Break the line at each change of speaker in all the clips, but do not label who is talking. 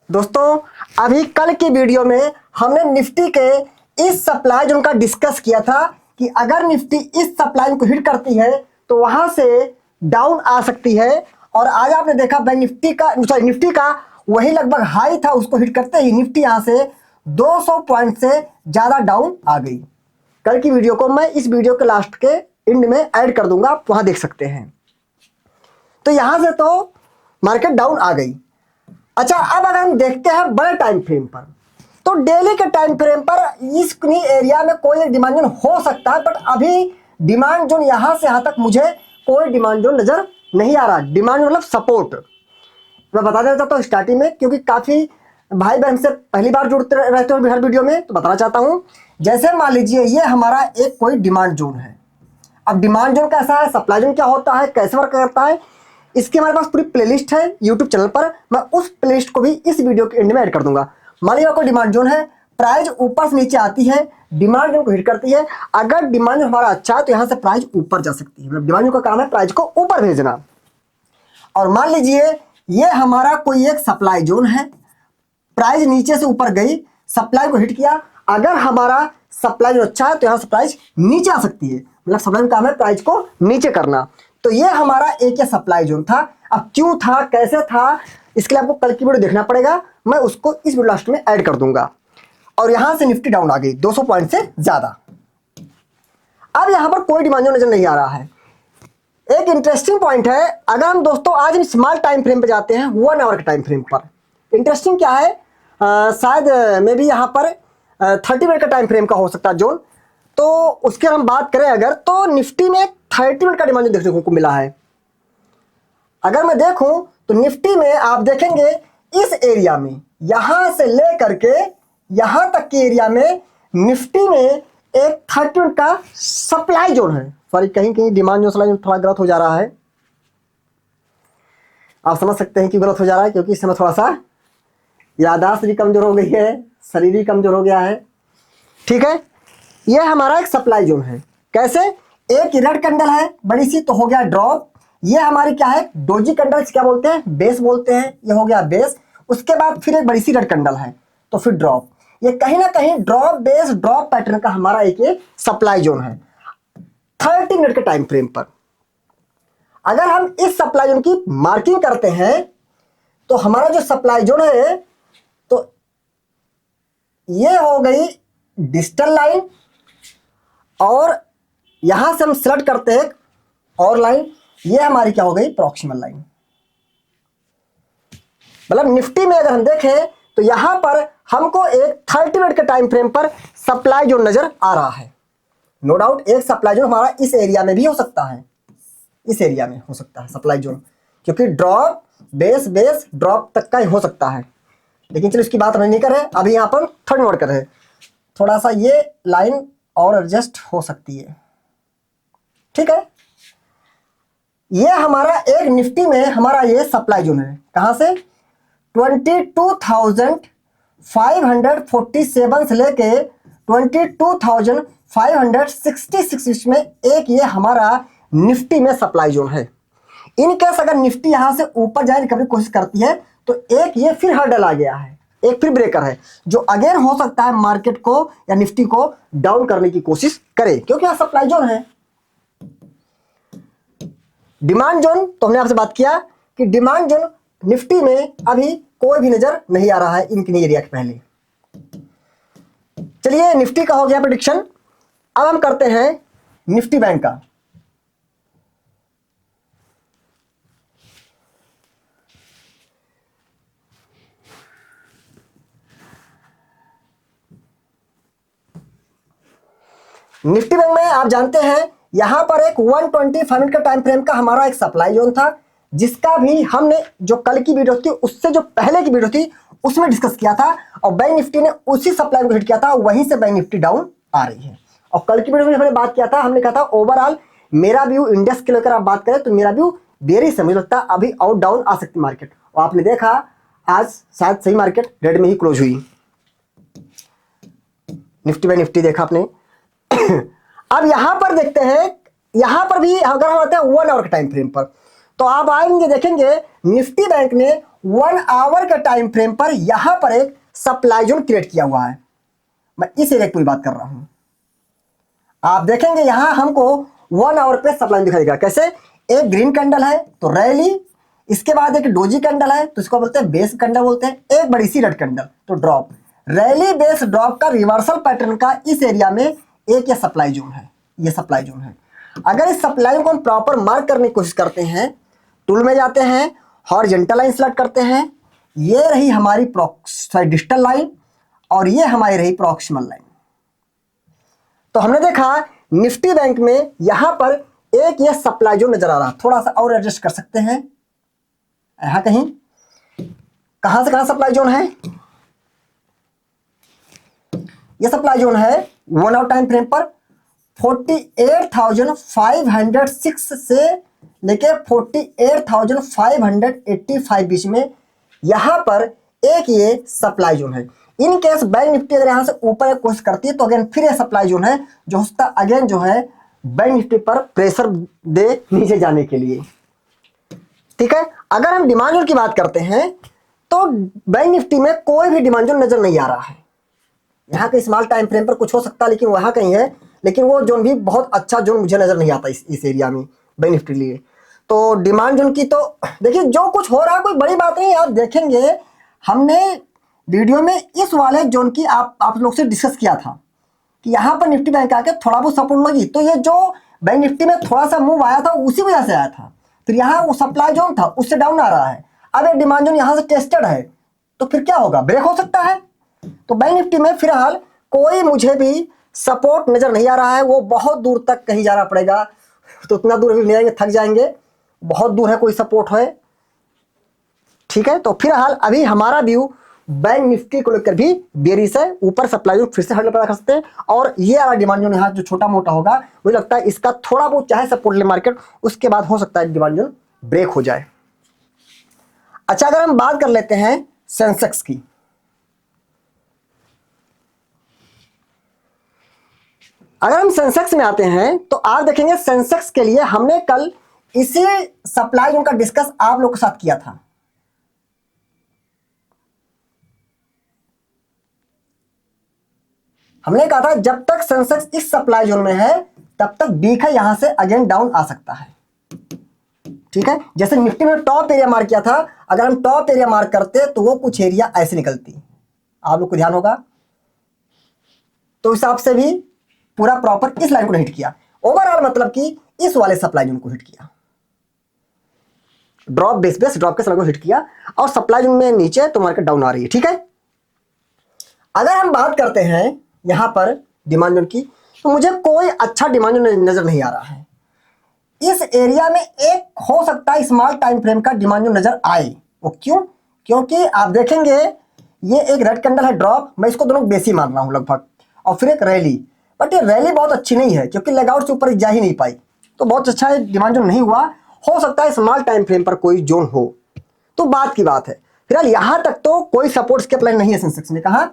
दोस्तों अभी कल की वीडियो में हमने निफ्टी के इस सप्लाई जोन का डिस्कस किया था कि अगर निफ्टी इस सप्लाई को हिट करती है तो वहां से डाउन आ सकती है। और आज आपने देखा बैंक निफ्टी का वही लगभग हाई था, उसको हिट करते ही निफ्टी यहां से 200 पॉइंट से ज्यादा डाउन आ गई। कल की वीडियो को मैं इस वीडियो के लास्ट के एंड में ऐड कर दूंगा, आप वहां देख सकते हैं। तो यहां से तो मार्केट डाउन आ गई। अच्छा, अब अगर हम देखते हैं बड़े टाइम फ्रेम पर, तो डेली के टाइम फ्रेम पर इस एरिया में कोई एक डिमांड जोन हो सकता है, बट अभी डिमांड जोन यहां से यहां तक मुझे कोई डिमांड जोन नजर नहीं आ रहा। डिमांड मतलब सपोर्ट मैं बता देना चाहता हूँ स्टार्टिंग में, क्योंकि काफी भाई बहन से पहली बार जुड़ते रहते हो हर वीडियो में, तो बताना चाहता हूं। जैसे मान लीजिए ये हमारा एक कोई डिमांड जोन है। अब डिमांड जोन कैसा है, सप्लाई जोन क्या होता है, कैसे वर्क करता है, इसकी हमारे पास पूरी प्लेलिस्ट है यूट्यूब चैनल पर। मैं उस प्लेलिस्ट को भी इस वीडियो के एंड में ऐड कर दूंगा। मान लीजिए कोई डिमांड जोन है, प्राइस ऊपर से नीचे आती है, डिमांड जोन को हिट करती है। अगर डिमांड जोन हमारा अच्छा है तो यहां से प्राइस ऊपर जा सकती है, मतलब डिमांड जोन का काम है प्राइस को ऊपर भेजना। और मान लीजिए ये हमारा कोई एक सप्लाई जोन है, प्राइस नीचे से ऊपर गई, सप्लाई को हिट किया। अगर हमारा सप्लाई जोन अच्छा है तो यहां से प्राइस नीचे आ सकती है, मतलब सप्लाई का काम है प्राइस को नीचे करना। तो ये हमारा एक ये सप्लाई जोन था। अब क्यों था, कैसे था, इसके लिए आपको कल की वीडियो देखना पड़ेगा, मैं उसको इस वीडियो लास्ट में ऐड कर दूंगा। और यहां से निफ्टी डाउन आ गई 200 पॉइंट से ज्यादा। अब यहां पर कोई डिमांड जोन नजर नहीं आ रहा है। एक इंटरेस्टिंग पॉइंट है, अगर हम दोस्तों आज हम स्मॉल टाइम फ्रेम पे जाते हैं, 1 आवर के टाइम फ्रेम पर। इंटरेस्टिंग क्या है, शायद मे भी यहां पर 30 मिनट का टाइम फ्रेम का हो सकता है जोन। तो उसके हम बात करें अगर, तो निफ्टी में 30 मिनट का डिमांड देखने को मिला है। अगर मैं देखूं तो निफ्टी में आप देखेंगे इस एरिया में यहां से लेकर के यहां तक के एरिया में निफ्टी में एक 30 मिनट का सप्लाई जोन है। सॉरी, कहीं कहीं डिमांड जोन सप्लाई जोन थोड़ा गलत हो जा रहा है। आप समझ सकते हैं कि गलत हो जा रहा है, क्योंकि इस समय थोड़ा सा याददाश्त भी कमजोर हो गई है, शरीर भी कमजोर हो गया है। ठीक है, ये हमारा एक सप्लाई जोन है। कैसे, एक रेड कैंडल है बड़ी सी, तो हो गया ड्रॉप। ये हमारी क्या है, डोजी कैंडल, क्या बोलते हैं, बेस बोलते हैं, ये हो गया बेस। उसके बाद फिर एक बड़ी सी रेड कैंडल है, तो फिर ड्रॉप। ये कहीं ना कहीं ड्रॉप बेस ड्रॉप पैटर्न का हमारा एक ये सप्लाई जोन है 30 मिनट के टाइम फ्रेम पर। अगर हम इस सप्लाई जोन की मार्किंग करते हैं तो हमारा जो सप्लाई जोन है, तो ये हो गई डिजिटल लाइन, और यहां से हम सेलेक्ट करते हैं और लाइन, ये हमारी क्या हो गई, प्रॉक्सिमल लाइन। मतलब निफ्टी में अगर हम देखें तो यहां पर हमको एक 30 मिनट के टाइम फ्रेम पर सप्लाई जोन नजर आ रहा है। नो डाउट एक सप्लाई जोन हमारा इस एरिया में भी हो सकता है, इस एरिया में हो सकता है सप्लाई जोन, क्योंकि ड्रॉप बेस बेस ड्रॉप तक का ही हो सकता है। लेकिन चलो इसकी बात नहीं कर रहे, अभी यहां पर 30 मिनट कर रहे हैं। थोड़ा सा ये लाइन और एडजस्ट हो सकती है। ठीक है, ये हमारा एक निफ्टी में हमारा ये सप्लाई जोन है। कहां से, 22,547 से लेके 22,566 में एक ये हमारा निफ्टी में सप्लाई जोन है। इन केस अगर निफ्टी यहां से ऊपर जाने की कोशिश करती है तो एक ये फिर हर्डल आ गया है, एक फिर ब्रेकर है, जो अगेन हो सकता है मार्केट को या निफ्टी को डाउन करने की कोशिश करे, क्योंकि यहां सप्लाई जोन है। डिमांड जोन तो हमने आपसे बात किया कि डिमांड जोन निफ्टी में अभी कोई भी नजर नहीं आ रहा है इन एरिया के पहले। चलिए निफ्टी का हो गया प्रेडिक्शन। अब हम करते हैं निफ्टी बैंक का। निफ्टी बैंक में आप जानते हैं यहां पर एक 125 मिनट का टाइम फ्रेम का हमारा एक सप्लाई जोन था, जिसका भी हमने जो कल की वीडियो थी उससे जो पहले की वीडियो थी उसमें डिस्कस किया था, और बैंक निफ्टी ने उसी सप्लाई को हिट किया था, वहीं से बैंक निफ्टी डाउन आ रही है। और कल की वीडियो में हमने बात किया था, हमने कहा था ओवरऑल मेरा व्यू इंडेक्स के लेकर आप बात करें तो मेरा व्यू देरी से मुझे लगता है अभी आउट डाउन आ सकती मार्केट, और आपने देखा आज शायद सही मार्केट रेड में ही क्लोज हुई। निफ्टी बाय निफ्टी देखा आपने। अब यहां पर देखते हैं, यहां पर भी अगर हम आते हैं 1 आवर के टाइम फ्रेम पर, तो आप आएंगे देखेंगे निफ्टी बैंक ने 1 आवर के टाइम फ्रेम पर यहां पर एक सप्लाई जोन क्रिएट किया हुआ है। मैं इस एरिया की पूरी बात कर रहा हूं। आप देखेंगे यहां हमको 1 आवर पे सप्लाई दिखाई देगा। कैसे? एक ग्रीन कैंडल है तो रैली, इसके बाद एक डोजी कैंडल है तो इसको बोलते हैं बेस कैंडल बोलते हैं, एक बड़ी सी रेड कैंडल तो ड्रॉप। रैली बेस ड्रॉप का रिवर्सल पैटर्न का इस एरिया में एक ये सप्लाई जोन है, ये सप्लाई जोन है। अगर इस सप्लाई को हम प्रॉपर मार्क करने की कोशिश करते हैं, टूल में जाते हैं, हॉरिजॉन्टल लाइन सेलेक्ट करते हैं, ये रही हमारी डिस्टल लाइन और ये हमारी रही प्रॉक्सिमल लाइन। तो हमने देखा निफ्टी बैंक में यहां पर एक ये सप्लाई जोन नजर आ रहा है। थोड़ा सा और एडजस्ट कर सकते हैं, यहां कहीं, कहां से कहां सप्लाई जोन है? ये सप्लाई जोन है 1 आवर टाइम फ्रेम पर 48,506 से लेके 48,585 बीच में यहां पर एक ये सप्लाई जोन है। इन केस बैंक निफ्टी अगर यहां से ऊपर कोशिश करती है तो अगेन फिर ये सप्लाई जोन है जो उसका अगेन जो है बैंक निफ्टी पर प्रेशर दे नीचे जाने के लिए। ठीक है, अगर हम डिमांड जोन की बात करते हैं तो बैंक निफ्टी में कोई भी डिमांड जोन नजर नहीं आ रहा है। यहाँ के स्मॉल टाइम फ्रेम पर कुछ हो सकता है लेकिन वहां कहीं है, लेकिन वो जोन भी बहुत अच्छा जोन मुझे नजर नहीं आता इस एरिया में बैंक निफ्टी लिए। तो डिमांड जोन की तो देखिए जो कुछ हो रहा है कोई बड़ी बात नहीं। आप देखेंगे हमने वीडियो में इस वाले जोन की आप लोग से डिस्कस किया था कि यहाँ पर निफ्टी बैंक आके थोड़ा बहुत सपोर्ट लगी, तो ये जो बैंक निफ्टी में थोड़ा सा मूव आया था उसी वजह से आया था। फिर यहाँ वो सप्लाई जोन था उससे डाउन आ रहा है, अब ये डिमांड जोन यहाँ से टेस्टेड है तो फिर क्या होगा? ब्रेक हो सकता है। तो बैंक निफ्टी में फिलहाल कोई मुझे भी सपोर्ट नजर नहीं आ रहा है। वो बहुत दूर तक कहीं जाना पड़ेगा, तो उतना दूर भी नहीं आएंगे, थक जाएंगे, बहुत दूर है कोई सपोर्ट है। ठीक है, तो फिलहाल अभी हमारा व्यू बैंक निफ्टी को लेकर भी बेरिश है। ऊपर सप्लाई जोन फिर से हट पैदा कर सकते हैं और ये वाला डिमांड जोन यहाँ जो छोटा मोटा होगा मुझे लगता है इसका थोड़ा बहुत चाहे सपोर्ट ले मार्केट, उसके बाद हो सकता है डिमांड जोन ब्रेक हो जाए। अच्छा, अगर हम बात कर लेते हैं सेंसेक्स की, अगर हम सेंसेक्स में आते हैं तो आप देखेंगे सेंसेक्स के लिए हमने कल इसी सप्लाई जोन का डिस्कस आप लोगों के साथ किया था। हमने कहा था जब तक सेंसेक्स इस सप्लाई जोन में है तब तक वीक है, यहां से अगेन डाउन आ सकता है। ठीक है, जैसे निफ्टी में टॉप एरिया मार्क किया था, अगर हम टॉप एरिया मार्क करते तो वो कुछ एरिया ऐसे निकलती, आप लोग को ध्यान होगा। तो हिसाब से भी पूरा प्रॉपर इस लाइन को हिट किया, ओवरऑल मतलब कि इस वाले सप्लाई जोन को हिट किया, ड्रॉप बेस ड्रॉप के सप्लाई को हिट किया और सप्लाई जोन में नीचे तो मार्केट डाउन आ रही है। ठीक है, अगर हम बात करते हैं यहां पर डिमांड जोन की, तो मुझे कोई अच्छा डिमांड जोन नजर नहीं आ रहा है। इस एरिया में एक हो सकता है स्मॉल टाइम फ्रेम का डिमांड जोन नजर आए। वो क्यों? क्योंकि आप देखेंगे ये एक रेड कैंडल है ड्रॉप, मैं इसको दोनों बेसी मान रहा हूं लगभग, और फिर एक रैली, बट ये रैली बहुत अच्छी नहीं है क्योंकि लेगआउट से ऊपर जा ही नहीं पाई, तो बहुत अच्छा डिमांड जोन नहीं हुआ। हो सकता है स्मॉल टाइम फ्रेम पर कोई जोन हो, तो बात की बात है। फिलहाल यहां तक तो कोई सपोर्ट्स के प्लान नहीं है सेंसेक्स में। कहा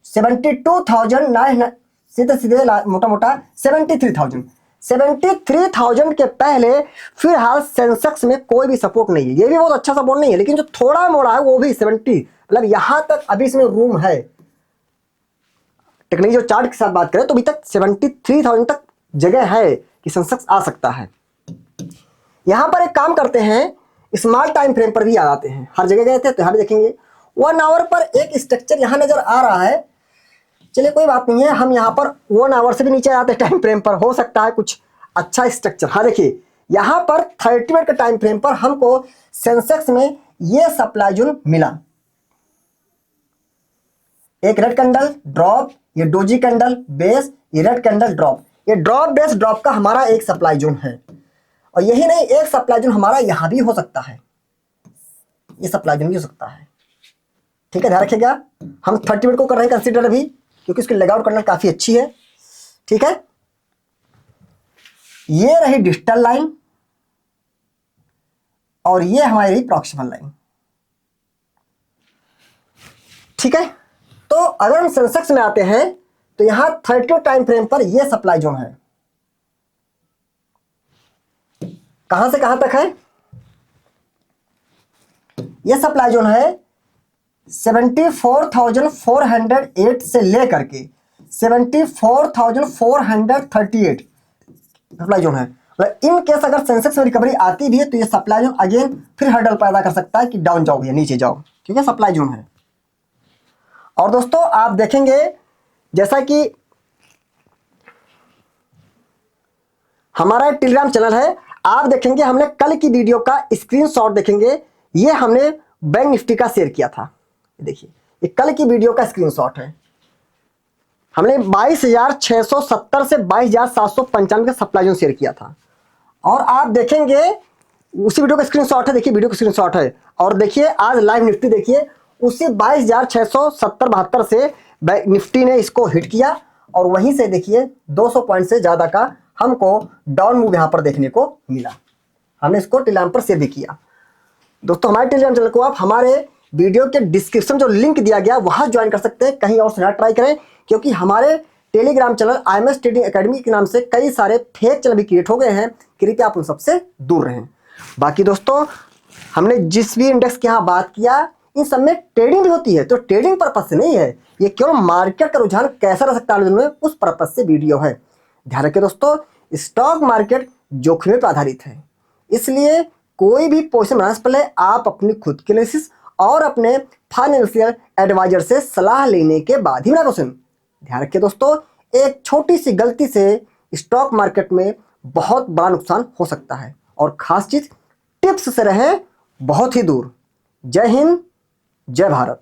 72,900 सीधे सीधे मोटा मोटा 73,000 के पहले फिलहाल सेंसेक्स में कोई भी सपोर्ट नहीं है। ये भी बहुत अच्छा सपोर्ट नहीं है, लेकिन जो थोड़ा मोड़ा है वो भी 70, मतलब यहां तक अभी इसमें रूम है। टेक्निकल जो चार्ट के साथ बात करें तो अभी तक 73,000 तक जगह है कि सेंसेक्स आ सकता है। यहां पर एक काम करते हैं, स्मॉल टाइम फ्रेम पर भी आ जाते हैं, हर जगह गए थे तो यहां भी देखेंगे 1 आवर पर एक स्ट्रक्चर यहां नजर आ रहा है। चलिए कोई बात नहीं है, हम यहां पर 1 आवर से भी नीचे आते हैं टाइम फ्रेम पर, हो सकता है कुछ अच्छा स्ट्रक्चर। हाँ देखिए यहां पर 30 मिनट के टाइम फ्रेम पर हमको सेंसेक्स में ये सप्लाई जोन मिला, एक रेड कैंडल ड्रॉप, ये डोजी कैंडल बेस, ये रेड कैंडल ड्रॉप, ये ड्रॉप बेस ड्रॉप का हमारा एक सप्लाई जोन है। और यही नहीं, एक सप्लाई जोन हमारा यहां भी हो सकता है, ये सप्लाई जोन भी हो सकता है। ठीक है, ध्यान रखिएगा, हम 30 मिनट को कर रहे हैं कंसीडर अभी, क्योंकि उसकी लेगआउट करना काफी अच्छी है। ठीक है, ये रही डिजिटल लाइन और ये हमारी रही प्रॉक्सिमल लाइन। ठीक है, तो अगर हम सेंसेक्स में आते हैं तो यहां 30 टाइम फ्रेम पर यह सप्लाई जोन है, कहां से कहां तक है? ये सप्लाई जोन है 74,408 से लेकर के 74,438 सप्लाई जोन है। मतलब इन केस अगर सेंसेक्स में रिकवरी आती भी है तो ये सप्लाई जोन अगेन फिर हर्डल पैदा कर सकता है कि डाउन जाओ या नीचे जाओ, ठीक है, सप्लाई जोन है। और दोस्तों आप देखेंगे जैसा कि हमारा टेलीग्राम चैनल है, आप देखेंगे हमने कल की वीडियो का स्क्रीनशॉट देखेंगे, ये हमने बैंक निफ्टी का शेयर किया था। देखिए ये कल की वीडियो का स्क्रीनशॉट है, हमने 22,670 से 22,795 का सप्लाई जोन शेयर किया था। और आप देखेंगे उसी वीडियो का स्क्रीनशॉट है, देखिए वीडियो का स्क्रीनशॉट है। और देखिए आज लाइव निफ्टी देखिए उसी 22,670-72 से निफ्टी ने इसको हिट किया और वहीं से देखिए 200 पॉइंट से ज्यादा का हमको डाउन मूव यहां पर देखने को मिला। हमने इसको टेलीग्राम पर शेयर भी किया। दोस्तों हमारे टेलीग्राम चैनल को आप हमारे वीडियो के डिस्क्रिप्शन जो लिंक दिया गया वहां ज्वाइन कर सकते हैं, कहीं और से ना ट्राई करें, क्योंकि हमारे Telegram channel IMS trading academy के नाम से कई सारे फेक चैनल भी क्रिएट हो गए हैं, कृपया आप उन सबसे दूर रहें। बाकी दोस्तों हमने जिस भी इंडेक्स की यहाँ बात किया इन सब में ट्रेडिंग भी होती है, तो ट्रेडिंग पर्पज से नहीं है, ये केवल मार्केट का रुझान कैसा रह सकता है उस पर्पज से वीडियो है। ध्यान रखिए दोस्तों, स्टॉक मार्केट जोखिम पर आधारित है, इसलिए कोई भी पोजीशन बनाने से पहले आप अपनी खुद की एनालिसिस और अपने फाइनेंशियल एडवाइजर से सलाह लेने के बाद ही बनाए पोजीशन। ध्यान रखिए दोस्तों, एक छोटी सी गलती से स्टॉक मार्केट में बहुत बड़ा नुकसान हो सकता है, और खास चीज टिप्स से रहें बहुत ही दूर। जय हिंद, जय भारत।